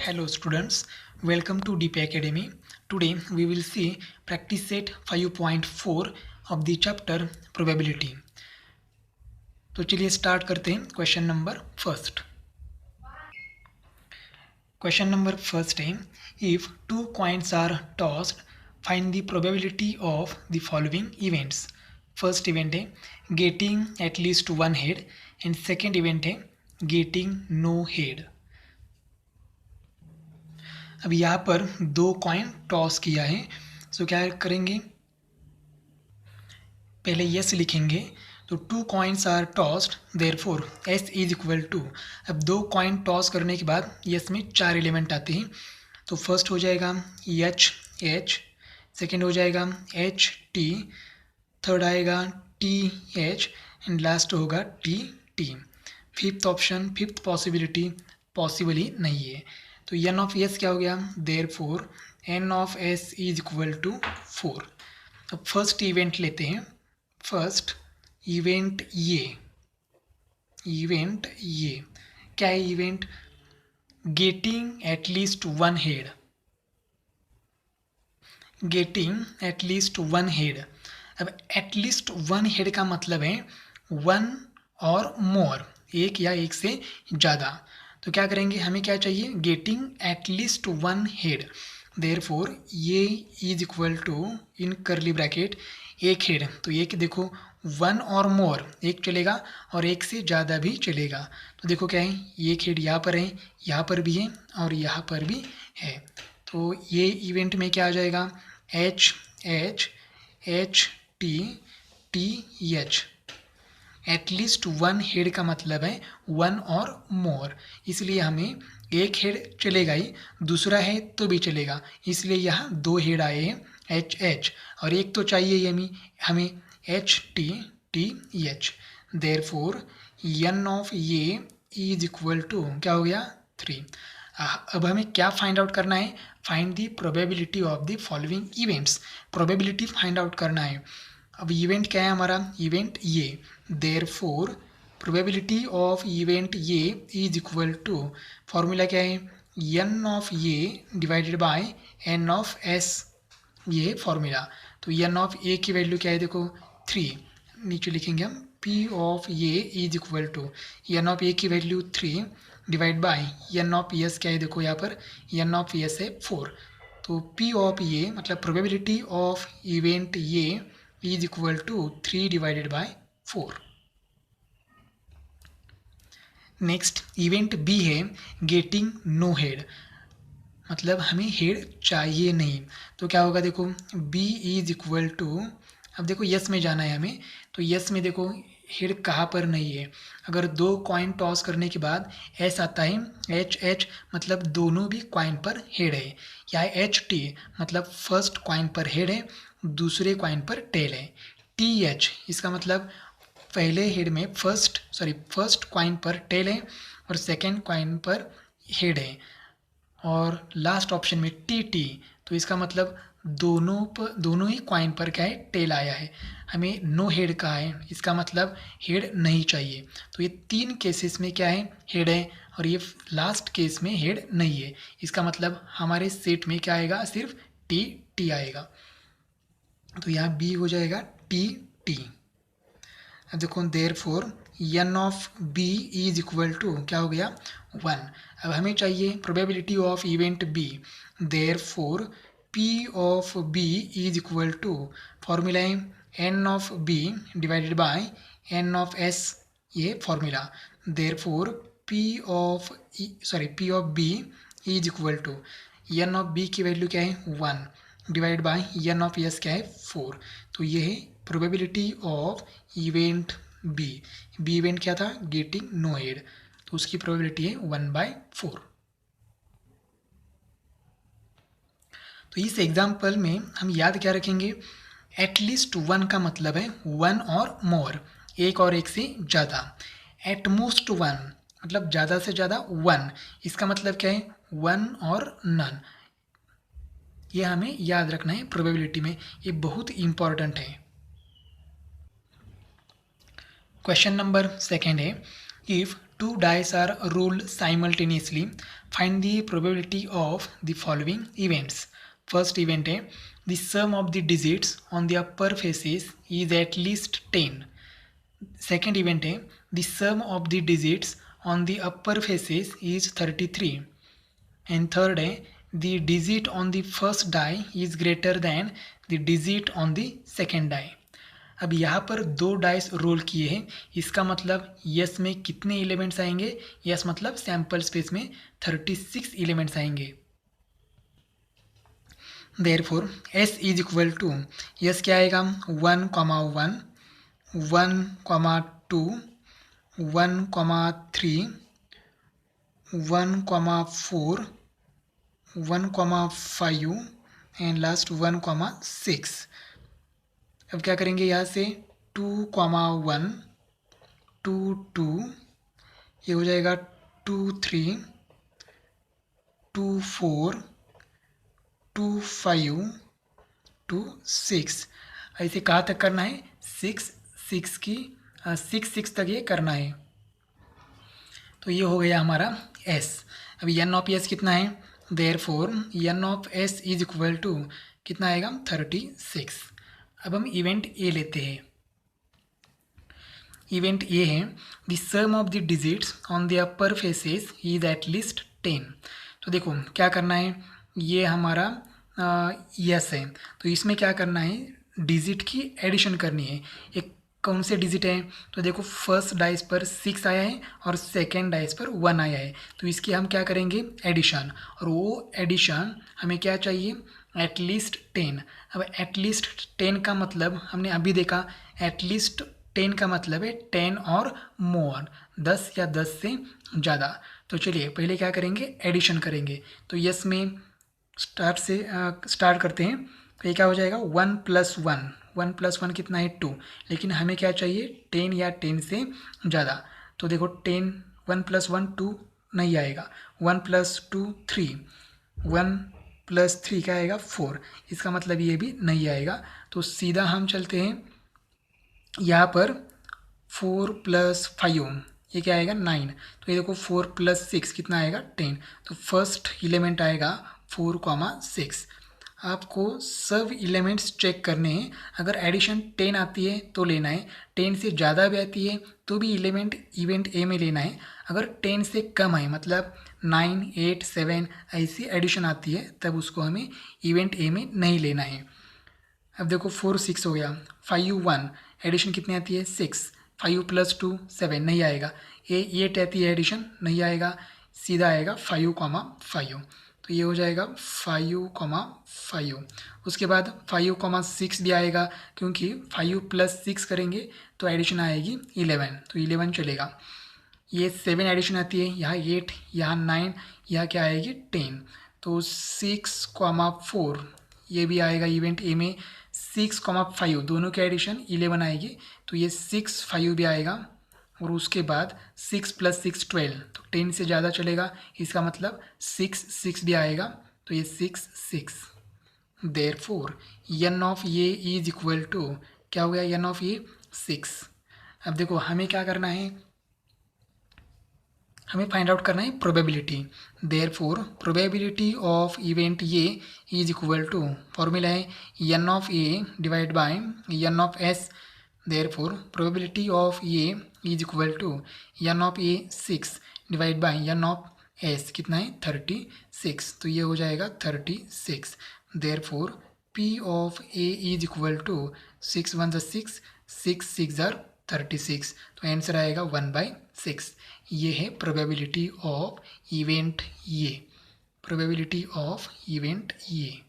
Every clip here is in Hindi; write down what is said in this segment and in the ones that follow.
Hello students, welcome to DP Academy. Today we will see practice set 5.4 of the chapter probability. तो चलिए स्टार्ट करते हैं question number first. Question number first है if two coins are tossed find the probability of the following events. First event है getting at least one head and second event है गेटिंग नो हेड. अब यहाँ पर दो कॉइन टॉस किया है, सो क्या करेंगे, पहले यस लिखेंगे. तो two coins are tossed therefore S is equal to. अब दो कॉइन टॉस करने के बाद यस में चार एलिमेंट आते हैं. तो फर्स्ट हो जाएगा एच एच, सेकेंड हो जाएगा एच टी, थर्ड आएगा टी एच एंड लास्ट होगा T T. Fifth option, fifth possibility possible ही नहीं है. तो एन ऑफ एस क्या हो गया, therefore N of S is equal to 4. अब फर्स्ट इवेंट लेते हैं. फर्स्ट इवेंट ये क्या है event, getting at least one head. Getting at least one head. अब एटलीस्ट वन हेड का मतलब है वन और मोर, एक या एक से ज़्यादा. तो क्या करेंगे, हमें क्या चाहिए, getting at least one head. Therefore ये is equal to in curly bracket एक हेड. तो एक देखो वन और मोर एक चलेगा और एक से ज़्यादा भी चलेगा. तो देखो क्या है, एक हेड यहाँ पर है, यहाँ पर भी है और यहाँ पर भी है. तो ये इवेंट में क्या आ जाएगा, H H H T T H. At least one head का मतलब है वन और मोर, इसलिए हमें एक हेड चलेगा ही, दूसरा है तो भी चलेगा, इसलिए यहाँ दो हेड आए हैं एच एच और एक तो चाहिए हमें H T T H. Therefore N of ये इज इक्वल टू क्या हो गया 3. अब हमें क्या फाइंड आउट करना है, find the probability of the following events. Probability find out करना है. अब इवेंट क्या है हमारा, इवेंट ये. देयरफॉर प्रोबेबिलिटी ऑफ इवेंट ये इज इक्वल टू, फॉर्मूला क्या है, एन ऑफ ये divided by N of S, ये फॉर्मूला. तो एन ऑफ ए की वैल्यू क्या है, देखो 3, नीचे लिखेंगे हम पी ऑफ ये is equal to N of A की value 3 divide by N of S क्या है, देखो यहाँ पर एन ऑफ एस है 4. तो पी ऑफ ये मतलब प्रोबेबिलिटी ऑफ इवेंट ये is equal to 3 divided by 4. Next event B है गेटिंग नो हेड, मतलब हमें हेड चाहिए नहीं. तो क्या होगा, देखो बी इज इक्वल टू, अब देखो यस में जाना है हमें, तो यस में देखो हेड कहाँ पर नहीं है. अगर दो कॉइन टॉस करने के बाद एस आता है एच एच मतलब दोनों भी कॉइन पर हेड है, या एच टी मतलब फर्स्ट कॉइन पर हेड है, दूसरे कॉइन पर टेल है. टी एच इसका मतलब पहले हेड में फर्स्ट कॉइन पर टेल है और सेकेंड कॉइन पर हेड है, और लास्ट ऑप्शन में टी टी तो इसका मतलब दोनों ही कॉइन पर क्या है, टेल आया है. हमें नो हेड कहा है, इसका मतलब हेड नहीं चाहिए. तो ये तीन केसेस में क्या है, हेड है, और ये लास्ट केस में हेड नहीं है. इसका मतलब हमारे सेट में क्या आएगा, सिर्फ टी टी आएगा. तो यहाँ बी हो जाएगा टी टी. अब देखो therefore N of B is equal to क्या हो गया 1. अब हमें चाहिए probability of event B. Therefore P of B is equal to, formula है N of B divided by N of S, ये formula. Therefore P of B is equal to N of B की वैल्यू क्या है 1 divide by N of S क्या है 4. तो ये है probability of event B. B event क्या था, गेटिंग नो हेड, तो उसकी प्रोबेबिलिटी है 1/4. तो इस एग्जाम्पल में हम याद क्या रखेंगे, एटलीस्ट वन का मतलब है वन और मोर, एक और एक से ज़्यादा. एटमोस्ट वन मतलब ज़्यादा से ज़्यादा वन, इसका मतलब क्या है, वन और नन. ये हमें याद रखना है प्रोबेबिलिटी में, ये बहुत इंपॉर्टेंट है. क्वेश्चन नंबर सेकेंड है if two dice are rolled simultaneously. Find the probability of the following events. First event है the sum of the digits on the upper faces is at least 10. Second event है the sum of the digits on the upper faces is 33. And third है the digit on the first die is greater than the digit on the second die. अब यहाँ पर दो डाइस रोल किए हैं, इसका मतलब यस में कितने एलिमेंट्स आएंगे? यस मतलब सैम्पल स्पेस में 36 एलिमेंट्स आएंगे. Therefore S is equal to S क्या आएगा 1, 1, 1, 2, 1, 3, 1, 4, 1, 5 एंड लास्ट 1, 6. अब क्या करेंगे यहाँ से 2, 1, 2, 2, ये हो जाएगा 2, 3, 2, 4, 2, 5, 2, 6. ऐसे कहाँ तक करना है? 6 तक ये करना है. तो ये हो गया हमारा S. अब एन ऑफ एस कितना है? Therefore N of S is equal to कितना आएगा? 36. अब हम इवेंट ए लेते हैं. इवेंट ए है the sum of the digits on the upper faces is at least 10. तो देखो क्या करना है, ये हमारा यस है, तो इसमें क्या करना है? डिजिट की एडिशन करनी है. एक कौन से डिजिट है? तो देखो फर्स्ट डाइस पर 6 आया है और सेकेंड डाइस पर 1 आया है, तो इसकी हम क्या करेंगे? एडिशन. और वो एडिशन हमें क्या चाहिए? एटलीस्ट 10. अब एटलीस्ट 10 का मतलब हमने अभी देखा, एटलीस्ट 10 का मतलब है 10 और मोर, 10 या 10 से ज़्यादा. तो चलिए पहले क्या करेंगे? एडिशन करेंगे. तो यस में स्टार्ट करते हैं. तो ये क्या हो जाएगा? 1 + 1, 1 + 1 कितना है? 2. लेकिन हमें क्या चाहिए? 10 या 10 से ज़्यादा. तो देखो 10, 1 + 1 2 नहीं आएगा. 1 + 2 3, 1 + 3 क्या आएगा? 4. इसका मतलब ये भी नहीं आएगा. तो सीधा हम चलते हैं यहाँ पर 4 + 5, ये क्या आएगा? 9. तो ये देखो 4 + 6 कितना आएगा? 10. तो फर्स्ट एलिमेंट आएगा 4, 6. आपको सब एलिमेंट्स चेक करने हैं. अगर एडिशन 10 आती है तो लेना है, 10 से ज़्यादा भी आती है तो भी इवेंट ए में लेना है. अगर 10 से कम है मतलब 9, 8, 7 ऐसी एडिशन आती है तब उसको हमें इवेंट ए में नहीं लेना है. अब देखो 4, 6 हो गया. 5, 1 एडिशन कितनी आती है? 6. 5 + 2 7 नहीं आएगा. 8 आती है एडिशन, नहीं आएगा. सीधा आएगा 5, 5. तो ये हो जाएगा 5, 5. उसके बाद 5, 6 भी आएगा, क्योंकि 5 + 6 करेंगे तो एडिशन आएगी 11, तो 11 चलेगा. ये 7 एडिशन आती है, यहाँ 8, यहाँ 9, यहाँ क्या आएगी? 10. तो 6, 4 ये भी आएगा इवेंट ए में. 6, 5 दोनों की एडिशन 11 आएगी, तो ये 6, 5 भी आएगा. और उसके बाद 6 + 6 12, तो 10 से ज़्यादा चलेगा, इसका मतलब 6, 6 भी आएगा. तो ये 6, 6. Therefore N of A is equal to क्या हो गया? N of A 6. अब देखो हमें क्या करना है? हमें फाइंड आउट करना है probability. Therefore probability of event A is equal to, formula है N of A divide by N of S. Therefore probability of A is equal to N of A 6 divide by N of S कितना है? 36. तो ये हो जाएगा 36. Therefore P of A is equal to 6 × 1 = 6, 6 × 6 = 36. तो आंसर आएगा 1/6. ये है probability of event A. Probability of event A.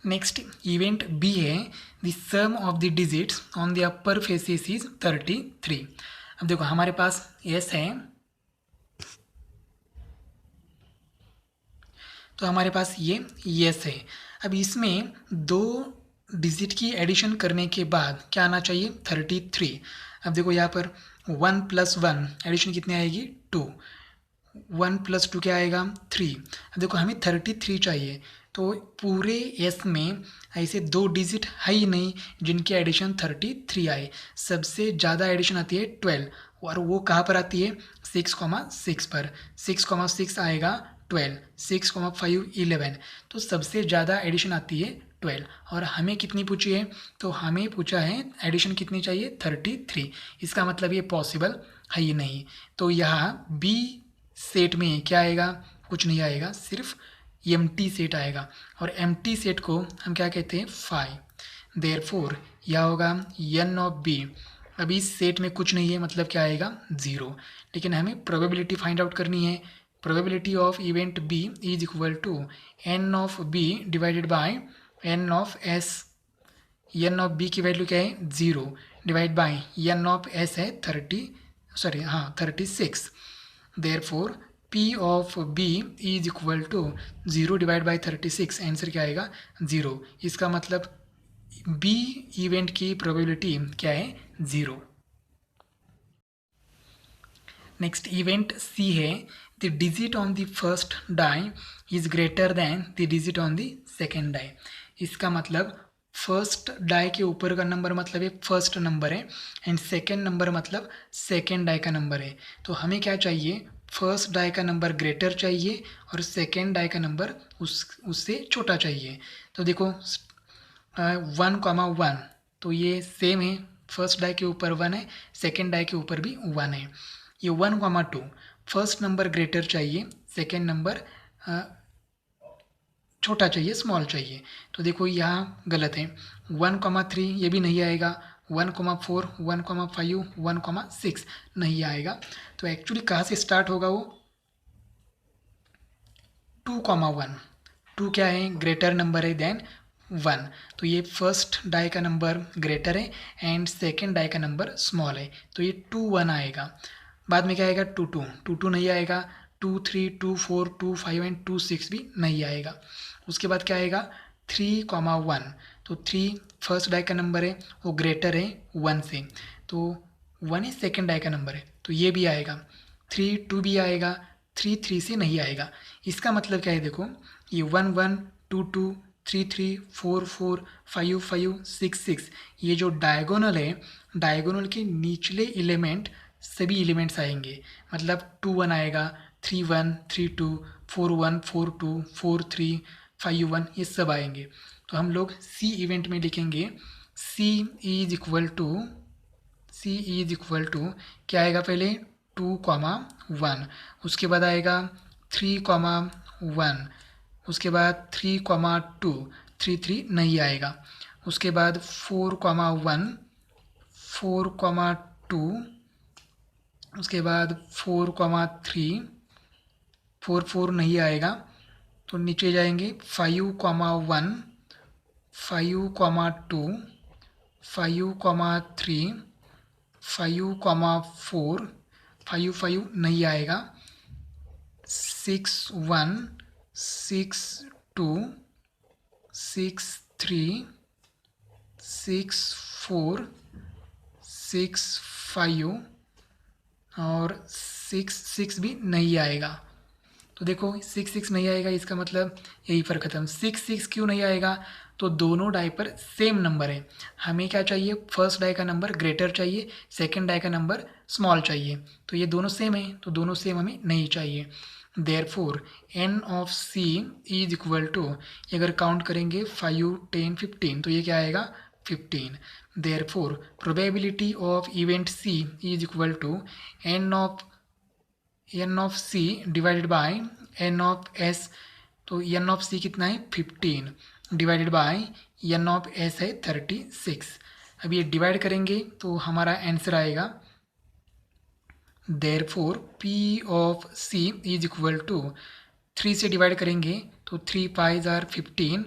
Next event B है the sum of the digits on the upper faces is 33. अब देखो हमारे पास एस है, तो हमारे पास ये यस है. अब इसमें दो डिजिट की एडिशन करने के बाद क्या आना चाहिए? 33. अब देखो यहाँ पर 1 + 1 एडिशन कितनी आएगी? 2. 1 + 2 क्या आएगा? 3. अब देखो हमें 33 चाहिए, तो तो पूरे एस में ऐसे 2 डिजिट है ही नहीं जिनकी एडिशन 33 आए। सबसे ज़्यादा एडिशन आती है 12, और वो कहाँ पर आती है 6,6 पर। 6,6 आएगा 12, 6,5 11, तो सबसे ज़्यादा एडिशन आती है 12। और हमें कितनी पूछी है, तो हमें पूछा है एडिशन कितनी चाहिए 33। इसका मतलब ये पॉसिबल है ही नहीं। तो यहाँ बी सेट में क्या आएगा, कुछ नहीं आएगा, सिर्फ एम्प्टी सेट आएगा, और एम्प्टी सेट को हम क्या कहते हैं 5। देयरफॉर यह होगा n ऑफ b। अभी इस सेट में कुछ नहीं है, मतलब क्या आएगा 0। लेकिन हमें प्रोबेबिलिटी फाइंड आउट करनी है। Probability of event b is equal to n of b divided by n of s। n of b की वैल्यू क्या है 0, divide by n of s है 36। Therefore P of B is equal to 0 divide by 36। Answer क्या आएगा 0। इसका मतलब B इवेंट की प्रोबेबिलिटी क्या है 0। नेक्स्ट इवेंट C है, the digit on the first die is greater than the digit on the second die. इसका मतलब फर्स्ट डाई के ऊपर का नंबर मतलब ये फर्स्ट नंबर है, एंड सेकेंड नंबर मतलब सेकेंड डाई का नंबर है। तो हमें क्या चाहिए, फर्स्ट डाई का नंबर ग्रेटर चाहिए और सेकेंड डाई का नंबर उससे छोटा चाहिए। तो देखो 1,1, तो ये सेम है, फर्स्ट डाई के ऊपर 1 है, सेकेंड डाई के ऊपर भी 1 है। ये 1,2, फर्स्ट नंबर ग्रेटर चाहिए, सेकेंड नंबर छोटा चाहिए, स्मॉल चाहिए। तो देखो यहाँ गलत है, 1,3 ये भी नहीं आएगा, 1,4, 1,5, 1,6 नहीं आएगा। तो एक्चुअली कहाँ से स्टार्ट होगा वो 2,1। 2 क्या है, ग्रेटर नंबर है देन 1। तो ये फर्स्ट डाई का नंबर ग्रेटर है एंड सेकेंड डाई का नंबर स्मॉल है, तो ये 2,1 आएगा। बाद में क्या आएगा 2,2, 2,2 नहीं आएगा, 2,3, 2,4, 2,5 एंड 2,6 भी नहीं आएगा। उसके बाद क्या आएगा 3,1, तो 3 फर्स्ट डाई का नंबर है, वो ग्रेटर है 1 से, तो 1 ही सेकेंड डाई का नंबर है, तो ये भी आएगा। 3,2 भी आएगा, 3,3 से नहीं आएगा। इसका मतलब क्या है, देखो ये 1,1, 2,2, 3,3, 4,4, 5,5, 6,6, ये जो डायगोनल है, डायगोनल के निचले एलिमेंट सभी एलिमेंट्स आएंगे, मतलब 2,1 आएगा, 3,1, 3,2, 4,1, 4,2, 4,3, 5,1, ये सब आएंगे। तो हम लोग सी इवेंट में लिखेंगे C इज इक्वल टू क्या आएगा, पहले 2,1, उसके बाद आएगा 3,1, उसके बाद 3,2, 3,3 नहीं आएगा, उसके बाद 4,1, 4,2, उसके बाद 4,3, 4,4 नहीं आएगा, तो नीचे जाएंगे 5,1, 5,2, 5,3, 5,4, 5,5 नहीं आएगा, 6,1, 6,2, 6,3, 6,4, 6,5 और 6,6 भी नहीं आएगा। तो देखो 6,6 नहीं आएगा, इसका मतलब यही पर ख़त्म। 6,6 क्यों नहीं आएगा, तो दोनों डाई पर सेम नंबर है। हमें क्या चाहिए, फर्स्ट डाई का नंबर ग्रेटर चाहिए, सेकंड डाई का नंबर स्मॉल चाहिए, तो ये दोनों सेम है, तो दोनों सेम हमें नहीं चाहिए। Therefore n of c is equal to, अगर काउंट करेंगे 5, 10, 15, तो ये क्या आएगा 15। Therefore probability of event c is equal to n of c divided by n of s। तो n ऑफ c कितना है 15, divided by n of s है 36। अब ये डिवाइड करेंगे तो हमारा आंसर आएगा, therefore p of c is equal to 3 से डिवाइड करेंगे तो 3 5 जार 15,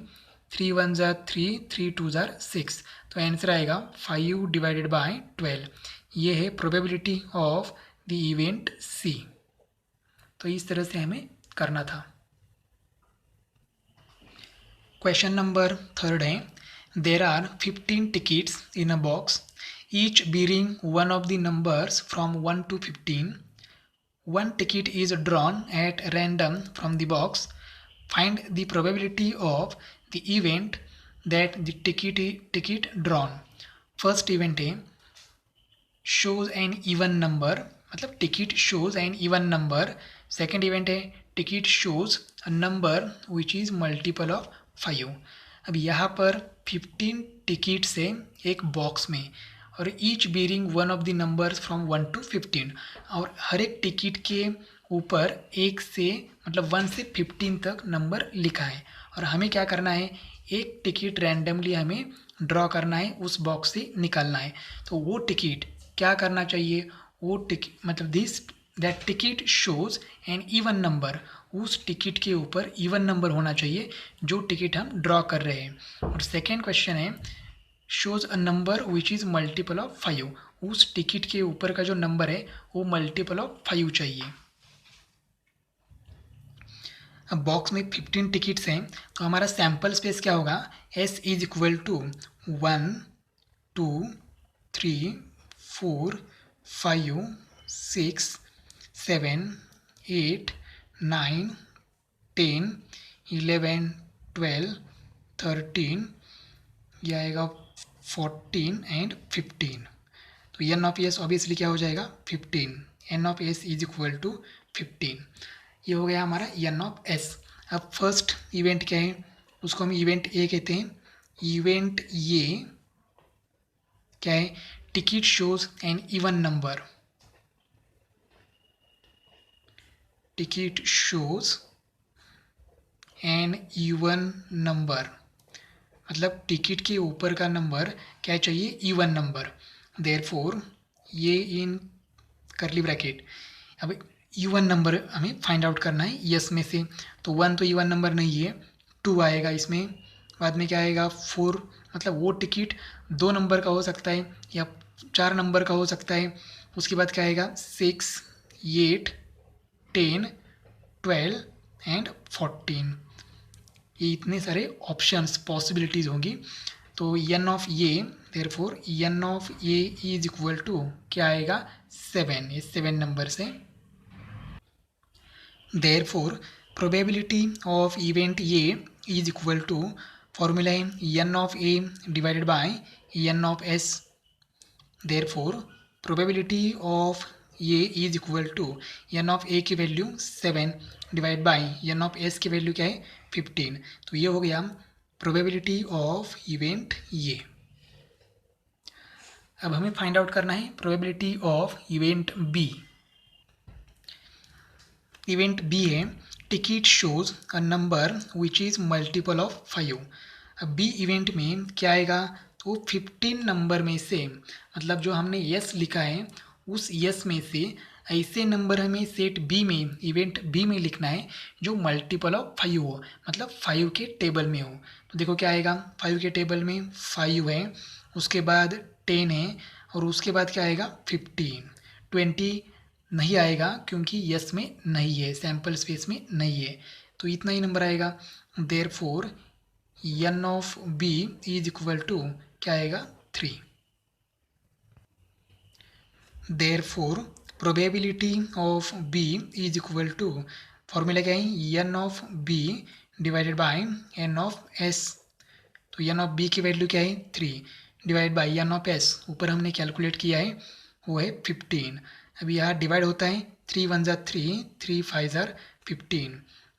3 1 जार 3, 3 2 जार 6, तो आंसर आएगा 5 डिवाइडेड बाय 12। ये है probability of the event c। तो इस तरह से हमें करना था। क्वेश्चन नंबर 3 है, there are 15 tickets in a box, each bearing one of the numbers from 1 to 15. One ticket is drawn at random from the box. Find the probability of the event that the ticket drawn. First event है शोज एन इवन नंबर, मतलब ticket shows an even number. Second event है ticket shows a number which is multiple of 5। अब यहाँ पर 15 टिकट्स है एक बॉक्स में और each bearing one of the numbers from 1 to 15, और हर एक टिकट के ऊपर एक से मतलब 1 से 15 तक नंबर लिखा है और हमें क्या करना है, एक टिकट रैंडमली हमें ड्रॉ करना है, उस बॉक्स से निकालना है। तो वो टिकट क्या करना चाहिए, वो टिकट मतलब this that ticket shows an even number, उस टिकट के ऊपर इवन नंबर होना चाहिए जो टिकट हम ड्रॉ कर रहे हैं। और सेकेंड क्वेश्चन है shows a number which is multiple of 5, उस टिकट के ऊपर का जो नंबर है वो मल्टीपल ऑफ 5 चाहिए। अब बॉक्स में 15 टिकट्स हैं तो हमारा सैम्पल स्पेस क्या होगा, S इज इक्वल टू 1 2 3 4 5 6 7 8 9 10 11 12 13, यह आएगा 14 एंड 15। तो एन ऑफ एस ऑब्वियसली क्या हो जाएगा 15, N of S is equal to 15। ये हो गया हमारा एन ऑफ एस। अब फर्स्ट इवेंट क्या है, उसको हम इवेंट ए कहते हैं। इवेंट ये क्या है, ticket shows an even number, ticket shows an even number, मतलब टिकट के ऊपर का नंबर क्या चाहिए, इवन नंबर। देयरफॉर ये इन करली ब्रैकेट, अब इवन नंबर हमें फाइंड आउट करना है यस में से। तो 1 तो इवन नंबर नहीं है, 2 आएगा इसमें, बाद में क्या आएगा 4, मतलब वो टिकट 2 नंबर का हो सकता है या 4 नंबर का हो सकता है। उसके बाद क्या आएगा 6 8 10 12 एंड 14, ये इतने सारे ऑप्शंस पॉसिबिलिटीज़ होंगी। तो N of A, therefore N of A is equal to क्या आएगा 7, ये 7 नंबर से। Therefore probability of event A is equal to, formula है N of A divided by N of S. Therefore probability of A is equal to N of A की value 7 divide by N of S की वैल्यू क्या है 15। तो ये हो गया प्रोबेबिलिटी ऑफ इवेंट ये। अब हमें फाइंड आउट करना है probability of event B. Event B है ticket shows a number which is multiple of 5। अब बी इवेंट में क्या आएगा, तो 15 नंबर में से, मतलब जो हमने यस लिखा है उस यस में से ऐसे नंबर हमें सेट बी में, इवेंट बी में लिखना है जो मल्टीपल ऑफ 5 हो, मतलब 5 के टेबल में हो। तो देखो क्या आएगा, 5 के टेबल में 5 है, उसके बाद 10 है और उसके बाद क्या आएगा 15। 20 नहीं आएगा क्योंकि यस में नहीं है, सैम्पल स्पेस में नहीं है, तो इतना ही नंबर आएगा। Therefore N of B is equal to क्या आएगा 3। Therefore probability of B is equal to, formula क्या है N of B divided by N of S. तो एन ऑफ बी की वैल्यू क्या है 3 divide by N of S, ऊपर हमने कैलकुलेट किया है वो है 15। अब यहाँ डिवाइड होता है 3 1 ज़ा 3, 3 5 ज़ा 15।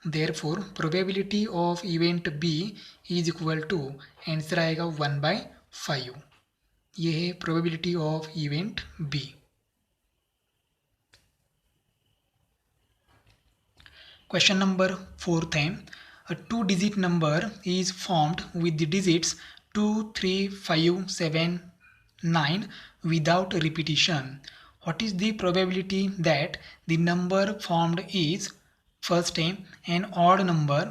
Therefore probability of event B is equal to, answer आएगा 1/5। ये है probability of event B. Question number 4 है a 2-digit number is formed with the digits 2 3 5 7 9 without repetition. What is the probability that the number formed is, first है an odd number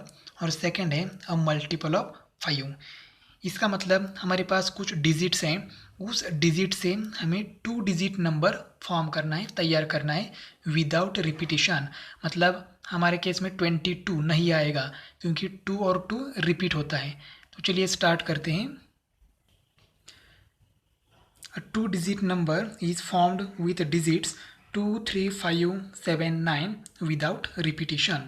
और second है a multiple of 5। इसका मतलब हमारे पास कुछ डिजिट्स हैं, उस डिजिट से हमें 2 डिजिट नंबर फॉर्म करना है, तैयार करना है विदाउट रिपीटिशन। मतलब हमारे केस में 22 नहीं आएगा क्योंकि 2 और 2 रिपीट होता है। तो चलिए स्टार्ट करते हैं। A 2-digit number is formed with digits 2 3 5 7 9 without repetition.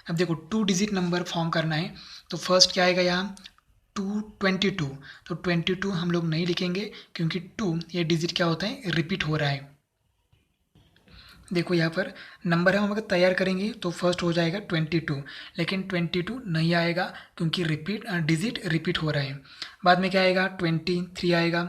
अब देखो 2 डिजिट नंबर फॉर्म करना है, तो फर्स्ट क्या आएगा यहाँ 22, तो 22 हम लोग नहीं लिखेंगे क्योंकि 2 ये डिजिट क्या होता है, रिपीट हो रहा है। देखो यहाँ पर नंबर हम अगर तैयार करेंगे तो फर्स्ट हो जाएगा 22, लेकिन 22 नहीं आएगा क्योंकि डिजिट रिपीट हो रहा है। बाद में क्या आएगा 23 आएगा,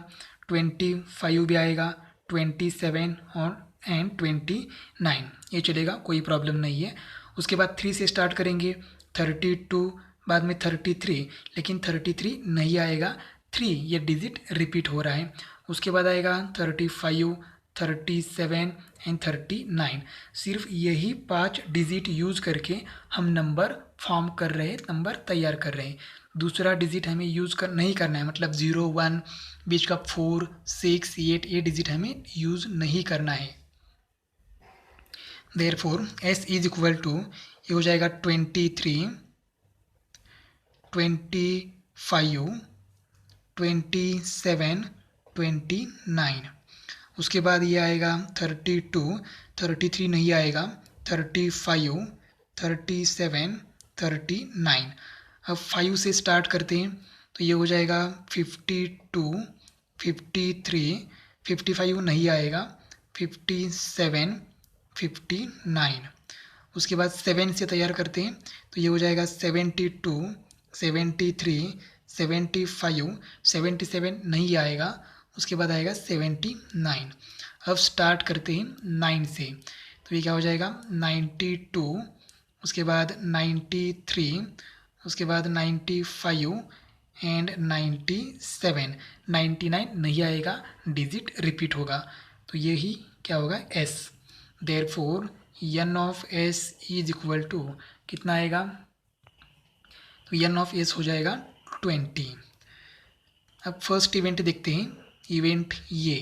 25 भी आएगा, 27 और एंड 29, ये चलेगा, कोई प्रॉब्लम नहीं है। उसके बाद 3 से स्टार्ट करेंगे, 32, बाद में 33, लेकिन 33 नहीं आएगा, 3 ये डिजिट रिपीट हो रहा है। उसके बाद आएगा 35, 37 एंड 39। सिर्फ यही 5 डिजिट यूज़ करके हम नंबर फॉर्म कर रहे हैं, नंबर तैयार कर रहे हैं। दूसरा डिजिट हमें नहीं करना है, मतलब 0, 1, बीच का 4, 6, 8 ये डिजिट हमें यूज़ नहीं करना है। Therefore S is equal to, ये हो जाएगा 23, 25, 27, 29। उसके बाद ये आएगा 32, 33 नहीं आएगा, 35, 37, 39। अब 5 से स्टार्ट करते हैं, तो ये हो जाएगा 52, 53, 55 नहीं आएगा, 57, 59। उसके बाद 7 से तैयार करते हैं, तो ये हो जाएगा 72, 73, 75, 77 नहीं आएगा, उसके बाद आएगा 79। अब स्टार्ट करते हैं 9 से, तो ये क्या हो जाएगा 92, उसके बाद 93, उसके बाद 95 एंड 97, 99 नहीं आएगा, डिजिट रिपीट होगा, तो यही क्या होगा S. Therefore N of S is equal to कितना आएगा, तो एन ऑफ एस हो जाएगा 20। अब फर्स्ट इवेंट देखते हैं, इवेंट ये,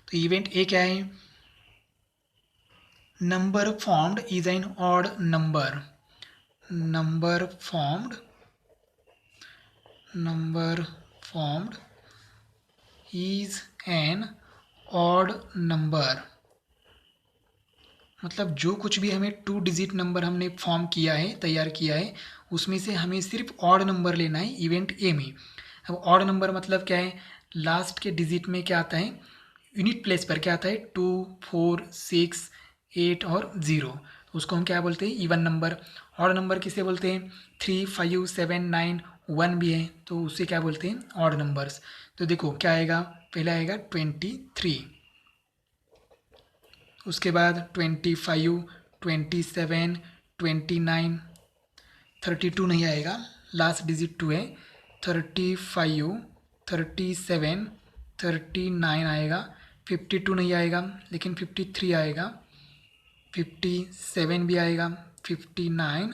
तो इवेंट ए क्या है, number formed is an odd number, number formed is an odd number, मतलब जो कुछ भी हमें 2 डिजिट नंबर हमने फॉर्म किया है, तैयार किया है, उसमें से हमें सिर्फ ऑड नंबर लेना है इवेंट ए में। अब ऑड नंबर मतलब क्या है, लास्ट के डिजिट में क्या आता है, यूनिट प्लेस पर क्या आता है 2, 4, 6, 8 और 0, तो उसको हम क्या बोलते हैं, इवन नंबर। ऑड नंबर किसे बोलते हैं, 3, 5, 7, 9, 1 भी है, तो उसे क्या बोलते हैं, ऑड नंबर्स। तो देखो क्या आएगा, पहले आएगा 23, उसके बाद 25, 27, 29, 32 नहीं आएगा, लास्ट डिजिट 2 है, 35, 37, 39 आएगा, 52 नहीं आएगा, लेकिन 53 आएगा, 57 भी आएगा, 59,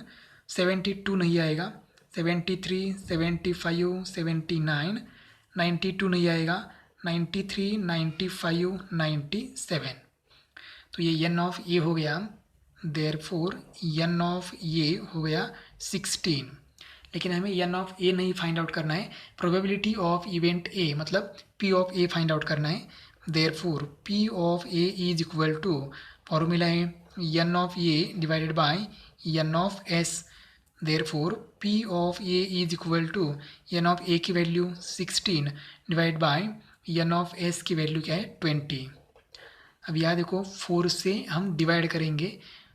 72 नहीं आएगा, 73, 75, 79, 92 नहीं आएगा, 93, 95, 97। तो ये एन ऑफ ए हो गया, देयरफॉर एन ऑफ ए हो गया 16। लेकिन हमें एन ऑफ ए नहीं फाइंड आउट करना है, प्रोबेबिलिटी ऑफ इवेंट ए मतलब P of A find out करना है। Therefore P of A is equal to, formula है N of A divided by N of S. Therefore P of A is equal to N of A की value 16 divide by N of S की वैल्यू क्या है 20। अब यहाँ देखो 4 से हम डिवाइड करेंगे,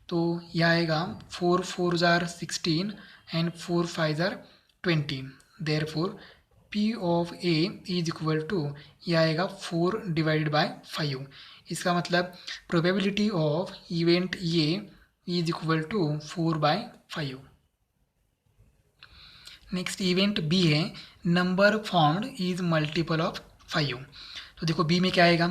तो यह आएगा 4 4 जार 16 एंड 4 5 जार 20। Therefore P of A is equal to, यह आएगा 4 डिवाइडेड बाय 5। इसका मतलब probability of event A is equal to 4/5। Next event B है, number formed is multiple of 5। तो देखो बी में क्या आएगा,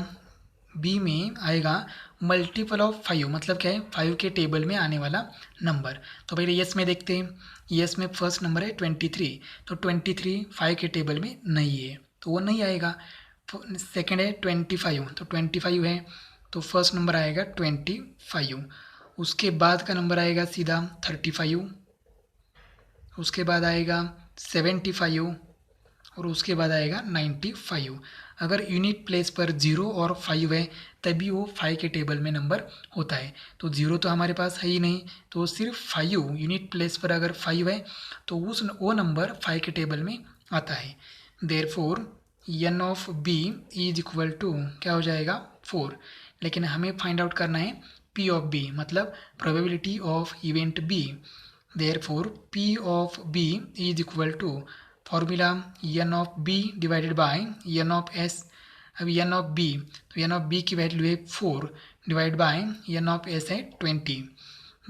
बी में आएगा मल्टीपल ऑफ 5, मतलब क्या है 5 के टेबल में आने वाला नंबर। तो पहले यस में देखते हैं, यस में फर्स्ट नंबर है 23, तो 23 5 के टेबल में नहीं है, तो वो नहीं आएगा। सेकंड है 25, तो 25 है, तो फर्स्ट नंबर आएगा 25। उसके बाद का नंबर आएगा सीधा 35, उसके बाद आएगा 75 और उसके बाद आएगा 95। अगर यूनिट प्लेस पर 0 और 5 है तभी वो 5 के टेबल में नंबर होता है। तो 0 तो हमारे पास है ही नहीं, तो सिर्फ 5 यूनिट प्लेस पर अगर 5 है तो वो नंबर 5 के टेबल में आता है। Therefore n of b is equal to क्या हो जाएगा 4। लेकिन हमें फाइंड आउट करना है p ऑफ b, मतलब probability of event b। Therefore p of b is equal to formula n of b divided by n of s। अब n ऑफ b, तो n ऑफ b की वैल्यू है 4 divide by n of s है 20।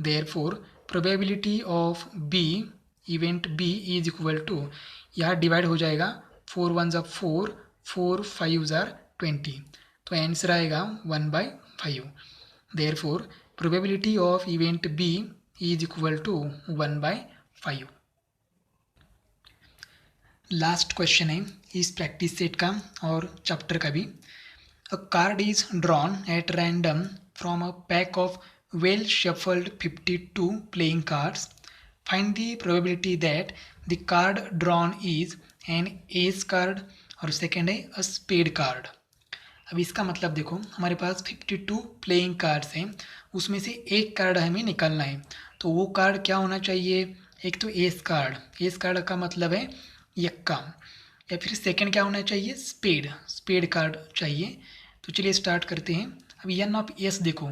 Therefore probability of b event b is equal to, यहाँ डिवाइड हो जाएगा 4 1 ज़ा 4, 4 5 ज़ा 20, तो आंसर आएगा 1/5। Therefore probability of event b is equal to 1/5। Last question है इस प्रैक्टिस सेट का और चैप्टर का भी। A card is drawn at random from a pack of well shuffled 52 playing cards. Find the probability that the card drawn is an ace card और सेकेंड है अ स्पेड कार्ड। अब इसका मतलब देखो, हमारे पास 52 प्लेइंग कार्ड्स हैं, उसमें से एक कार्ड हमें निकालना है। तो वो कार्ड क्या होना चाहिए? एक तो एस कार्ड, एस कार्ड का मतलब है यक्का, या फिर सेकंड क्या होना चाहिए? स्पेड, स्पेड कार्ड चाहिए। तो चलिए स्टार्ट करते हैं। अब एन ऑफ एस देखो,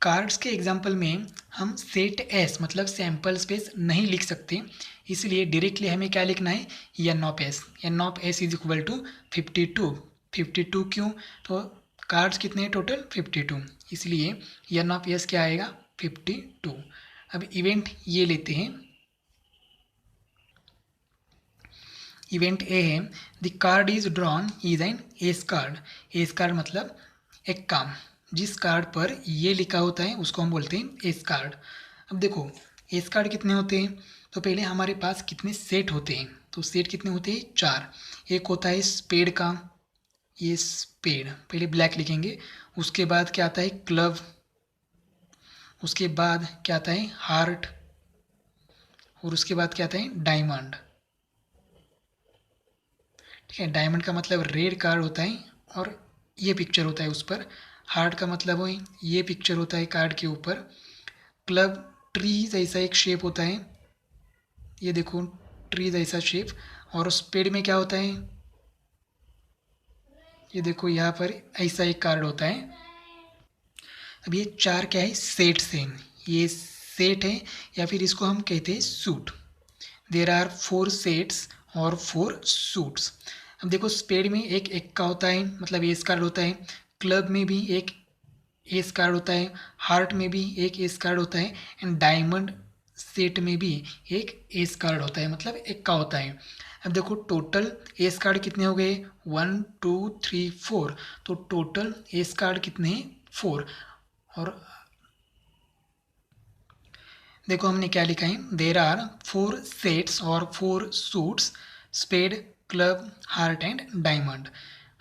कार्ड्स के एग्जाम्पल में हम सेट एस मतलब सैम्पल स्पेस नहीं लिख सकते, इसलिए डायरेक्टली हमें क्या लिखना है? N of S. N of S is equal to 52। 52 क्यों? तो कार्ड्स कितने हैं टोटल? 52, इसलिए एन ऑफ एस क्या आएगा? 52। अब इवेंट ये लेते हैं, इवेंट ए है the card is drawn is an ace card. S card मतलब एक काम, जिस कार्ड पर ये लिखा होता है उसको हम बोलते हैं एस कार्ड। अब देखो एस कार्ड कितने होते हैं? तो पहले हमारे पास कितने सेट होते हैं? तो सेट कितने होते हैं? 4। एक होता है स्पेड का, ये स्पेड पहले ब्लैक लिखेंगे। उसके बाद क्या आता है? क्लब। उसके बाद क्या आता है? हार्ट। और उसके बाद क्या आता है? डायमंड। ठीक है, डायमंड का मतलब रेड कार्ड होता है और ये पिक्चर होता है उस पर। हार्ट का मतलब हो ये पिक्चर होता है कार्ड के ऊपर। क्लब ट्री जैसा एक शेप होता है, ये देखो ट्री जैसा शेप। और स्पेड में क्या होता है? ये देखो यहाँ पर ऐसा एक कार्ड होता है। अब ये 4 क्या है? सेट्स हैं। ये सेट है या फिर इसको हम कहते हैं सूट। देयर आर 4 सेट्स और 4 सूट्स। अब देखो स्पेड में एक एक्का होता है, मतलब एस कार्ड होता है। क्लब में भी एक एस कार्ड होता है, हार्ट में भी एक एस कार्ड होता है, एंड डायमंड सेट में भी एक एस कार्ड होता है, मतलब एक्का होता है। अब देखो टोटल एस कार्ड कितने हो गए? 1 2 3 4। तो टोटल एस कार्ड कितने हैं? 4। और देखो हमने क्या लिखा है? देर आर 4 सेट्स और 4 suits, spade, club, heart and diamond.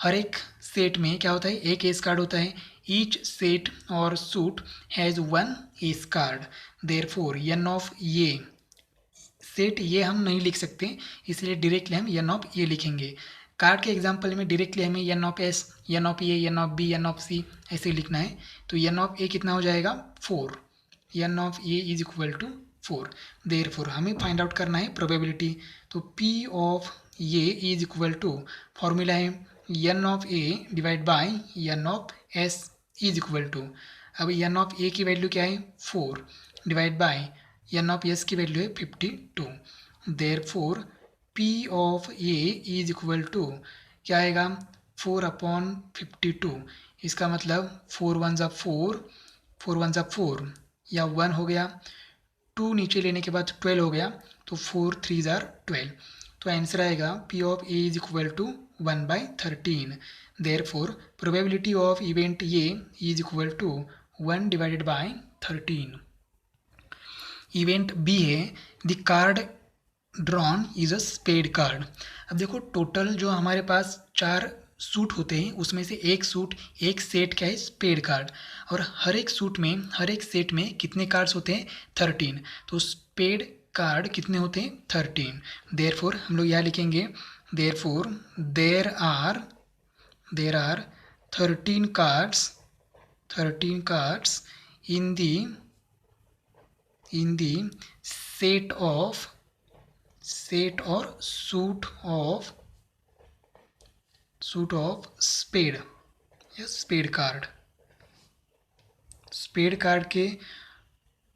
हर एक सेट में क्या होता है? एक एस कार्ड होता है। ईच सेट और suit has 1 ace card. Therefore N of ये सेट, ये हम नहीं लिख सकते, इसलिए डायरेक्टली हम एन ऑफ ए लिखेंगे। कार्ड के एग्जाम्पल में डायरेक्टली हमें n of S, N of A, n of B, n of C ऐसे लिखना है। तो एन ऑफ ए कितना हो जाएगा? 4। N of A is equal to 4। Therefore हमें फाइंड आउट करना है प्रोबेबिलिटी। तो P of A is equal to, formula है N of A divide by N of S is equal to, अब एन ऑफ ए की वैल्यू क्या है? 4 divide by N of S की वैल्यू है 52। Therefore P of A is equal to क्या आएगा? 4/52। इसका मतलब 4 1 ज़ा 4, 4 1 ज़ा 4 या 1 हो गया, 2 नीचे लेने के बाद 12 हो गया, तो 4 3 ज़ा 12। तो आंसर आएगा P of A is equal to 1/13। Therefore probability of event A is equal to 1 divided by 13। Event B है the card drawn is a spade card. अब देखो टोटल जो हमारे पास 4 सूट होते हैं उसमें से एक सूट, एक सेट क्या है? Spade card. और हर एक सूट में, हर एक सेट में कितने कार्ड्स होते हैं? 13। तो स्पेड कार्ड कितने होते हैं? 13। देयरफॉर हम लोग यहाँ लिखेंगे therefore there are 13 cards in the set or suit of spade. yes, spade card के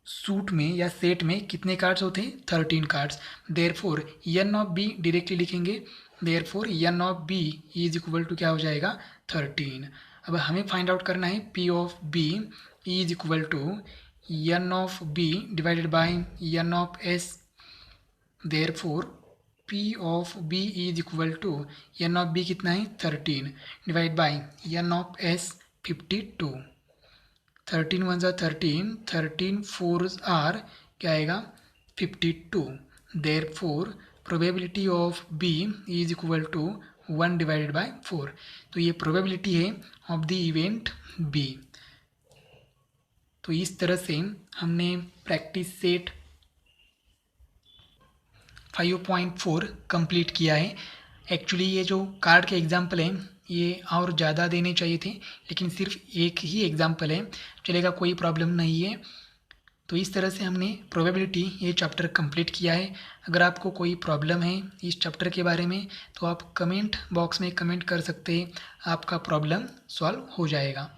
सूट में या सेट में कितने कार्ड्स होते हैं? 13 cards. Therefore N of B directly लिखेंगे. Therefore N of B is equal to क्या हो जाएगा? 13. अब हमें फाइंड आउट करना है P of B is equal to N of B divided by N of S. Therefore P of B is equal to N of B कितना है? 13 divide by N of S 52. 13 one ज़ा 13, 13 फोर्स आर क्या आएगा? 52. Therefore probability of B is equal to 1 divided by 4. तो ये प्रोबेबिलिटी है ऑफ द इवेंट बी. तो इस तरह से हमने प्रैक्टिस सेट 5.4 कंप्लीट किया है. एक्चुअली ये जो कार्ड के एग्जाम्पल हैं ये और ज़्यादा देने चाहिए थे, लेकिन सिर्फ एक ही एग्जाम्पल है, चलेगा, कोई प्रॉब्लम नहीं है. तो इस तरह से हमने प्रोबेबिलिटी ये चैप्टर कंप्लीट किया है. अगर आपको कोई प्रॉब्लम है इस चैप्टर के बारे में तो आप कमेंट बॉक्स में कमेंट कर सकते हैं, आपका प्रॉब्लम सॉल्व हो जाएगा.